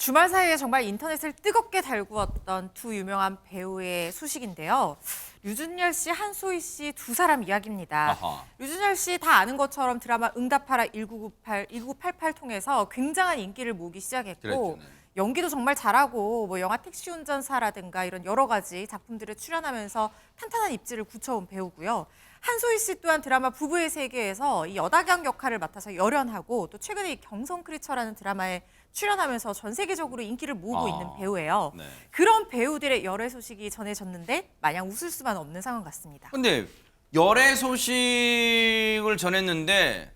주말 사이에 정말 인터넷을 뜨겁게 달구었던 두 유명한 배우의 소식인데요. 류준열 씨, 한소희 씨 두 사람 이야기입니다. 아하. 류준열 씨 다 아는 것처럼 드라마 응답하라 1988 통해서 굉장한 인기를 모으기 시작했고 그랬죠, 네. 연기도 정말 잘하고 뭐 영화 택시 운전사라든가 이런 여러 가지 작품들에 출연하면서 탄탄한 입지를 굳혀온 배우고요. 한소희 씨 또한 드라마 부부의 세계에서 이 여다경 역할을 맡아서 열연하고 또 최근에 이 경성 크리처라는 드라마에 출연하면서 전 세계적으로 인기를 모으고 있는 배우예요. 네. 그런 배우들의 열애 소식이 전해졌는데 마냥 웃을 수만 없는 상황 같습니다. 근데 열애 소식을 전했는데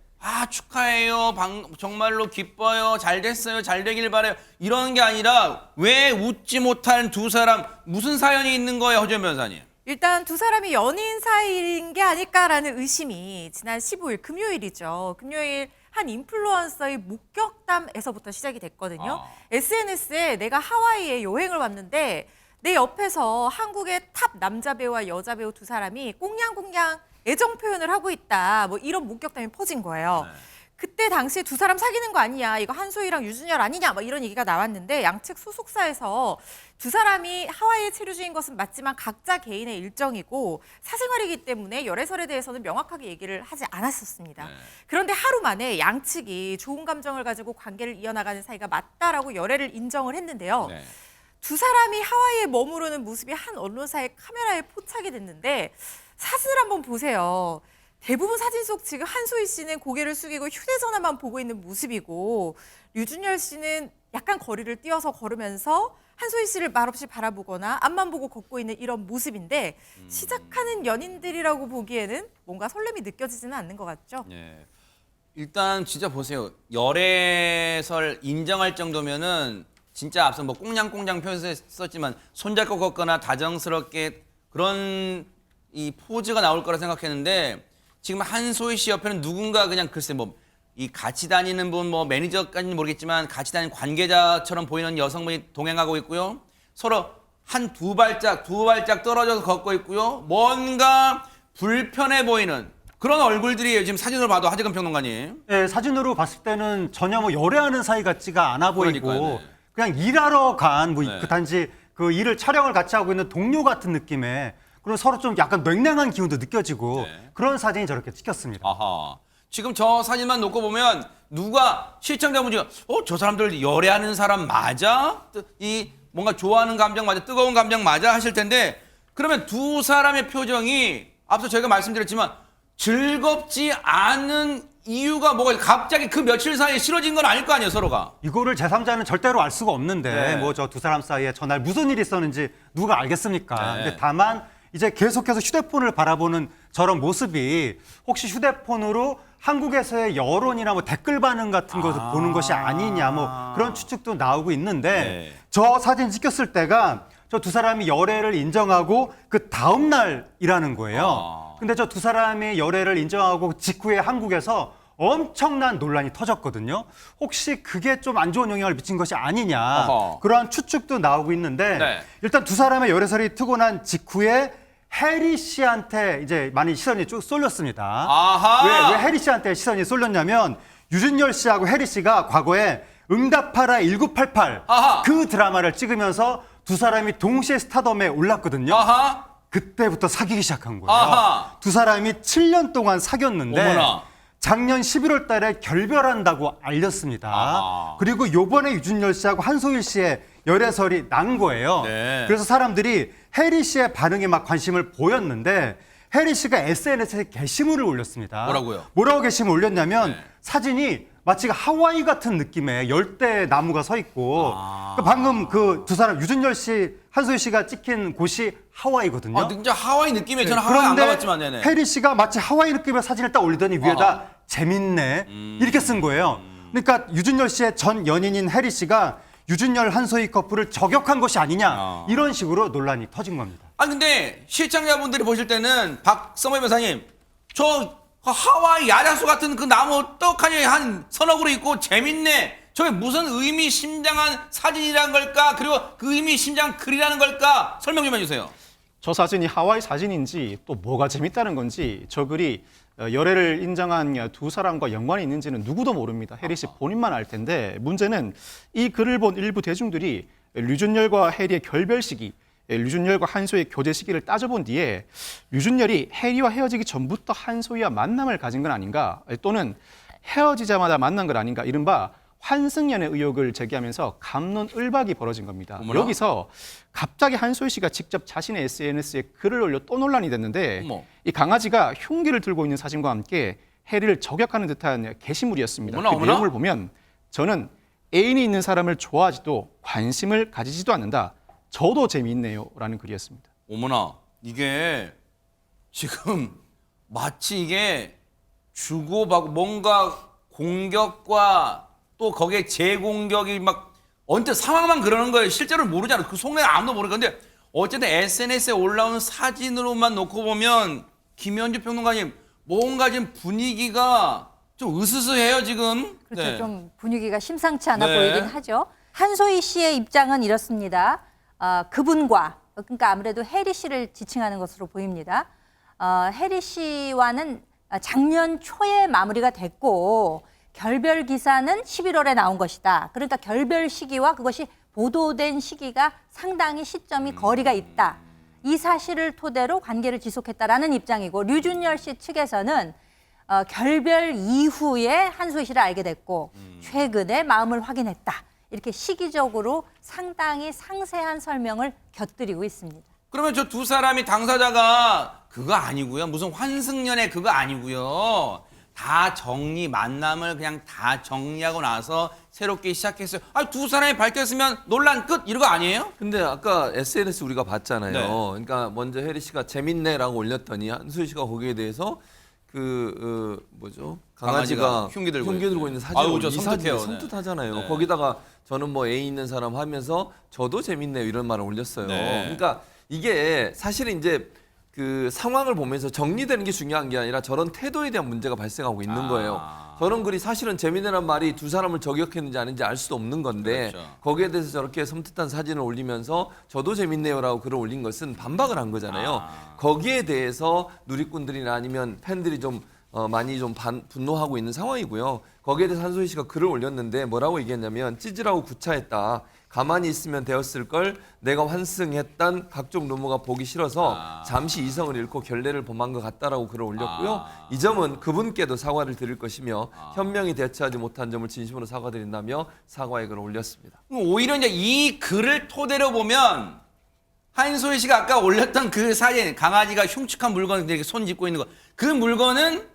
축하해요. 정말로 기뻐요. 잘 됐어요. 잘 되길 바래요. 이런 게 아니라 왜 웃지 못한 두 사람 무슨 사연이 있는 거예요, 허지연 변호사님? 일단 두 사람이 연인 사이인 게 아닐까라는 의심이 지난 15일 금요일이죠. 금요일 한 인플루언서의 목격담에서부터 시작이 됐거든요. SNS에 내가 하와이에 여행을 왔는데 내 옆에서 한국의 탑 남자 배우와 여자 배우 두 사람이 꽁냥꽁냥 애정 표현을 하고 있다. 뭐 이런 목격담이 퍼진 거예요. 네. 그때 당시에 두 사람 사귀는 거 아니냐, 이거 한소희랑 유준열 아니냐, 뭐 이런 얘기가 나왔는데 양측 소속사에서 두 사람이 하와이에 체류 중인 것은 맞지만 각자 개인의 일정이고 사생활이기 때문에 열애설에 대해서는 명확하게 얘기를 하지 않았었습니다. 네. 그런데 하루 만에 양측이 좋은 감정을 가지고 관계를 이어나가는 사이가 맞다라고 열애를 인정을 했는데요. 네. 두 사람이 하와이에 머무르는 모습이 한 언론사의 카메라에 포착이 됐는데 사진을 한번 보세요. 대부분 사진 속 지금 한소희 씨는 고개를 숙이고 휴대전화만 보고 있는 모습이고 류준열 씨는 약간 거리를 띄어서 걸으면서 한소희 씨를 말없이 바라보거나 앞만 보고 걷고 있는 이런 모습인데 시작하는 연인들이라고 보기에는 뭔가 설렘이 느껴지지는 않는 것 같죠? 예. 일단 진짜 보세요. 열애설 인정할 정도면은 진짜 앞서 뭐 꽁냥꽁냥 표현했었지만 손잡고 걷거나 다정스럽게 그런 이 포즈가 나올 거라 생각했는데 지금 한소희 씨 옆에는 누군가 그냥 글쎄 뭐 이 같이 다니는 분 뭐 매니저까지는 모르겠지만 같이 다니는 관계자처럼 보이는 여성분이 동행하고 있고요. 서로 한 두 발짝 떨어져서 걷고 있고요. 뭔가 불편해 보이는 그런 얼굴들이에요. 지금 사진으로 봐도 하재근 평론가님. 네, 사진으로 봤을 때는 전혀 뭐 열애하는 사이 같지가 않아 보이고 그러니까요, 네. 그냥 일하러 간 뭐 네. 단지 그 일을 촬영을 같이 하고 있는 동료 같은 느낌의 그리고 서로 좀 약간 냉랭한 기운도 느껴지고 네. 그런 사진이 저렇게 찍혔습니다. 아하. 지금 저 사진만 놓고 보면 누가 시청자분이 저 사람들 열애하는 사람 맞아? 이 뭔가 좋아하는 감정 맞아? 뜨거운 감정 맞아? 하실 텐데 그러면 두 사람의 표정이 앞서 저희가 말씀드렸지만 즐겁지 않은 이유가 뭐가 갑자기 그 며칠 사이에 싫어진 건 아닐 거 아니에요, 서로가. 이거를 제3자는 절대로 알 수가 없는데 네. 뭐 저 두 사람 사이에 전날 무슨 일이 있었는지 누가 알겠습니까? 네. 근데 다만 이제 계속해서 휴대폰을 바라보는 저런 모습이 혹시 휴대폰으로 한국에서의 여론이나 뭐 댓글 반응 같은 것을 보는 것이 아니냐 뭐 그런 추측도 나오고 있는데 네. 저 사진 찍혔을 때가 저 두 사람이 열애를 인정하고 그 다음 날이라는 거예요. 근데 저 두 사람이 열애를 인정하고 직후에 한국에서 엄청난 논란이 터졌거든요. 혹시 그게 좀 안 좋은 영향을 미친 것이 아니냐 어허. 그러한 추측도 나오고 있는데 네. 일단 두 사람의 열애설이 트고 난 직후에 해리 씨한테 이제 많이 시선이 쭉 쏠렸습니다. 아하. 왜 해리 씨한테 시선이 쏠렸냐면 유준열 씨하고 해리 씨가 과거에 응답하라 1988 아하. 그 드라마를 찍으면서 두 사람이 동시에 스타덤에 올랐거든요. 아하. 그때부터 사귀기 시작한 거예요. 아하. 두 사람이 7년 동안 사귀었는데 어머나. 작년 11월 달에 결별한다고 알렸습니다. 아하. 그리고 요번에 유준열 씨하고 한소희 씨의 열애설이 난 거예요. 네. 그래서 사람들이 해리 씨의 반응에 막 관심을 보였는데 해리 씨가 SNS에 게시물을 올렸습니다. 뭐라고요? 뭐라고 게시물 올렸냐면 네. 사진이 마치 하와이 같은 느낌의 열대 나무가 서 있고 방금 그 두 사람 유준열 씨, 한소희 씨가 찍힌 곳이 하와이거든요. 진짜 하와이 느낌이에요. 저는 하와이 안 가봤지만 네네. 해리 씨가 마치 하와이 느낌의 사진을 딱 올리더니 위에다 재밌네 이렇게 쓴 거예요. 그러니까 유준열 씨의 전 연인인 해리 씨가 유준열 한소희 커플을 저격한 것이 아니냐 이런 식으로 논란이 터진 겁니다. 근데 시청자분들이 보실 때는 박성호 변호사님 저 하와이 야자수 같은 그 나무 떡하니 한 서너 그루 있고 재밌네. 저게 무슨 의미심장한 사진이란 걸까? 그리고 그 의미심장한 글이라는 걸까? 설명 좀 해주세요. 저 사진이 하와이 사진인지 또 뭐가 재밌다는 건지 저 글이 열애를 인정한 두 사람과 연관이 있는지는 누구도 모릅니다. 해리 씨 본인만 알 텐데 문제는 이 글을 본 일부 대중들이 류준열과 해리의 결별 시기, 류준열과 한소희의 교제 시기를 따져본 뒤에 류준열이 해리와 헤어지기 전부터 한소희와 만남을 가진 건 아닌가, 또는 헤어지자마자 만난 건 아닌가, 이른바 환승연애 의혹을 제기하면서 갑론을박이 벌어진 겁니다. 어머나? 여기서 갑자기 한소희 씨가 직접 자신의 SNS에 글을 올려 또 논란이 됐는데, 어머. 이 강아지가 흉기를 들고 있는 사진과 함께 해리를 저격하는 듯한 게시물이었습니다. 어머나, 그 어머나? 내용을 보면 저는 애인이 있는 사람을 좋아하지도 관심을 가지지도 않는다. 저도 재미있네요. 라는 글이었습니다. 어머나, 이게 지금 마치 이게 주고받고 뭔가 공격과 또 거기에 재공격이 막 언뜻 상황만 그러는 거예요. 실제로 모르잖아요. 그 속내는 아무도 모르는 건데 어쨌든 SNS에 올라온 사진으로만 놓고 보면 김현주 평론가님 뭔가 지금 분위기가 좀 으스스해요 지금. 그렇죠. 네. 좀 분위기가 심상치 않아 네. 보이긴 하죠. 한소희 씨의 입장은 이렇습니다. 그분과, 그러니까 아무래도 해리 씨를 지칭하는 것으로 보입니다. 해리 씨와는 작년 초에 마무리가 됐고 결별 기사는 11월에 나온 것이다. 그러니까 결별 시기와 그것이 보도된 시기가 상당히 시점이 거리가 있다. 이 사실을 토대로 관계를 지속했다라는 입장이고, 류준열 씨 측에서는 결별 이후에 한소희 씨를 알게 됐고 최근에 마음을 확인했다. 이렇게 시기적으로 상당히 상세한 설명을 곁들이고 있습니다. 그러면 저 두 사람이 당사자가 그거 아니고요. 무슨 환승연애 그거 아니고요. 다 정리, 만남을 그냥 다 정리하고 나서 새롭게 시작했어요. 아, 두 사람이 밝혔으면 논란 끝 이런 거 아니에요? 근데 아까 SNS 우리가 봤잖아요. 네. 그러니까 먼저 혜리 씨가 재밌네라고 올렸더니 한수희 씨가 거기에 대해서 뭐죠? 강아지가 흉기 들고 있는 사진을 아유, 저 이 사진이 섬뜩해요. 섬뜩하잖아요. 네. 거기다가 저는 뭐 애인 있는 사람 하면서 저도 재밌네요 이런 말을 올렸어요. 네. 그러니까 이게 사실은 이제 그 상황을 보면서 정리되는 게 중요한 게 아니라 저런 태도에 대한 문제가 발생하고 있는 거예요. 저런 글이 사실은 재미있는 말이 두 사람을 저격했는지 아닌지 알 수도 없는 건데 그렇죠. 거기에 대해서 저렇게 섬뜩한 사진을 올리면서 저도 재밌네요라고 글을 올린 것은 반박을 한 거잖아요. 거기에 대해서 누리꾼들이나 아니면 팬들이 좀 많이 좀 분노하고 있는 상황이고요. 거기에 대해서 한소희 씨가 글을 올렸는데 뭐라고 얘기했냐면 찌질하고 구차했다. 가만히 있으면 되었을 걸 내가 환승했던 각종 루머가 보기 싫어서 잠시 이성을 잃고 결례를 범한 것 같다라고 글을 올렸고요. 이 점은 그분께도 사과를 드릴 것이며 현명히 대처하지 못한 점을 진심으로 사과드린다며 사과의 글을 올렸습니다. 오히려 이제 이 글을 토대로 보면 한소희 씨가 아까 올렸던 그 사진, 강아지가 흉측한 물건 이렇게 손 짚고 있는 거, 그 물건은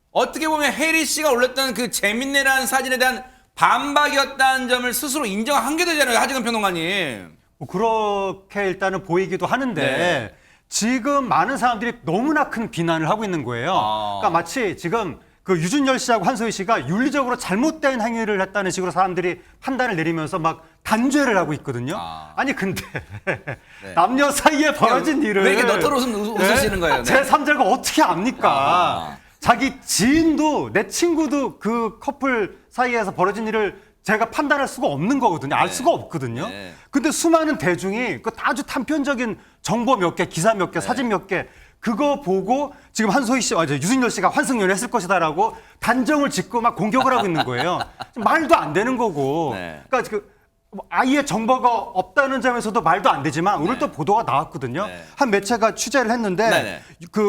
어떻게 보면 혜리 씨가 올렸던 그 재밌네라는 사진에 대한 반박이었다는 점을 스스로 인정한 게 되잖아요, 하지근 평론가님. 뭐 그렇게 일단은 보이기도 하는데 네. 지금 많은 사람들이 너무나 큰 비난을 하고 있는 거예요. 그러니까 마치 지금 그 유준열 씨하고 한소희 씨가 윤리적으로 잘못된 행위를 했다는 식으로 사람들이 판단을 내리면서 막 단죄를 하고 있거든요. 아니 근데 남녀 사이에 벌어진 일을 왜 이렇게 너털 웃으시는 거예요? 네. 제3자가 어떻게 압니까? 자기 지인도 내 친구도 그 커플 사이에서 벌어진 일을 제가 판단할 수가 없는 거거든요. 알 수가 없거든요. 네. 근데 수많은 대중이 그 아주 단편적인 정보 몇 개, 기사 몇 개, 사진 몇 개 그거 보고 지금 한소희 씨, 유승열 씨가 환승연애 했을 것이다라고 단정을 짓고 막 공격을 하고 있는 거예요. 말도 안 되는 거고. 네. 그러니까 아예 정보가 없다는 점에서도 말도 안 되지만 오늘 또 보도가 나왔거든요. 네. 한 매체가 취재를 했는데 네네.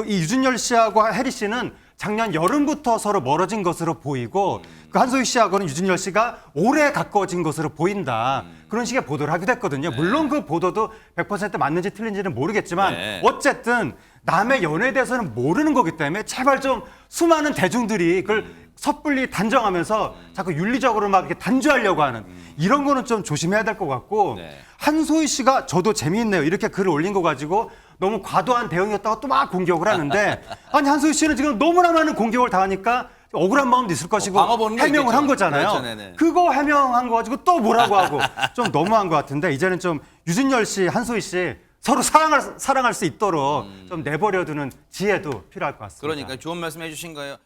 이 유준열 씨하고 해리 씨는 작년 여름부터 서로 멀어진 것으로 보이고 그 한소희 씨하고는 유준열 씨가 올해 가까워진 것으로 보인다. 그런 식의 보도를 하기도 했거든요. 물론 그 보도도 100% 맞는지 틀린지는 모르겠지만 네. 어쨌든 남의 연애에 대해서는 모르는 거기 때문에 제발 좀 수많은 대중들이 그걸 섣불리 단정하면서 자꾸 윤리적으로 막 이렇게 단죄하려고 하는 이런 거는 좀 조심해야 될 것 같고 네. 한소희 씨가 저도 재미있네요. 이렇게 글을 올린 거 가지고 너무 과도한 대응이었다가 또 막 공격을 하는데 아니 한소희 씨는 지금 너무나 많은 공격을 당하니까 억울한 마음도 있을 것이고 방어보는 게 해명을 있겠죠. 한 거잖아요. 그렇죠, 네네. 그거 해명한 거 가지고 또 뭐라고 하고 좀 너무한 것 같은데 이제는 좀 유준열 씨, 한소희 씨 서로 사랑할 수 있도록 좀 내버려두는 지혜도 필요할 것 같습니다. 그러니까 좋은 말씀 해주신 거예요.